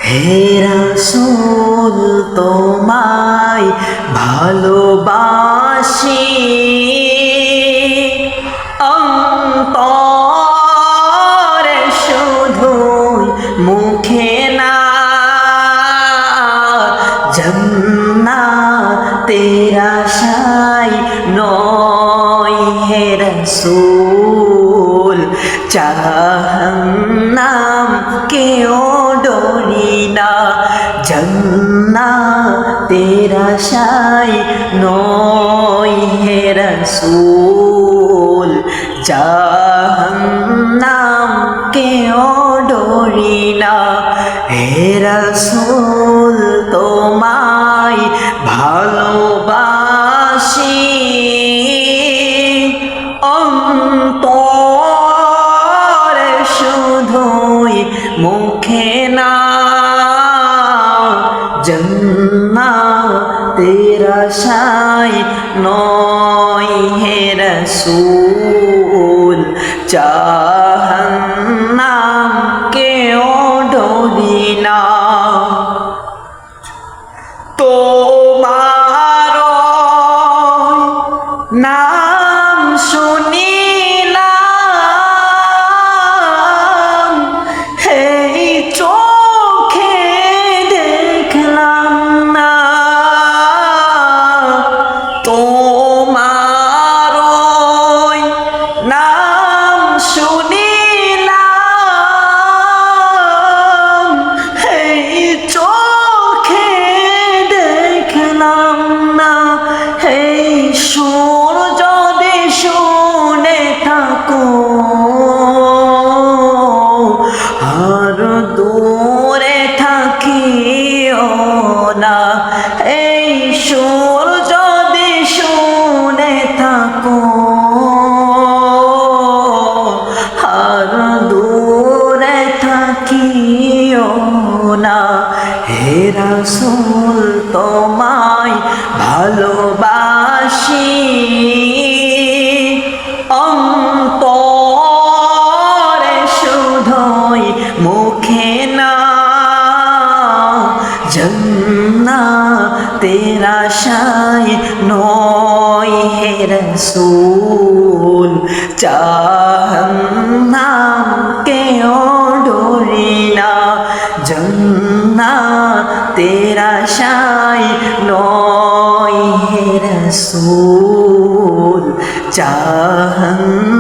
হে রাসূল তোমায় ভালোবাসি অন্তরে শুধুই মুখে না জান্নাতের আশায় নয় হে রাসূল জাহান্নাম কেও ডরি না জান্নাতের আশায় নয় হে রাসূল জাহান্নাম কেও ডরি না হে রাসূল তোমায় ভালোবাসি অন্তরে শুধুই মুখে না জান্নাতের আশায় নয় হে রাসূল জাহান্নাম কেও ডরি না তোমার নাম শুনিলাম এই চোখে দেখলাম না তোমার নাম শুনিলাম এই চোখে দেখলাম না এই সুর যদি শুনে থাকো আর দূরে থাকিও না এই সুর যদি শুনে থাকো আর দূরে থাকিও না হে রাসূল তোমায় ভালোবাসি অন্তরে শুধুই মুখে না জান্নাতের আশায় নয় হে রাসূল জাহান্নাম কেও ডরি না জান্নাতের আশায় নয় হে রাসূল জাহান্নাম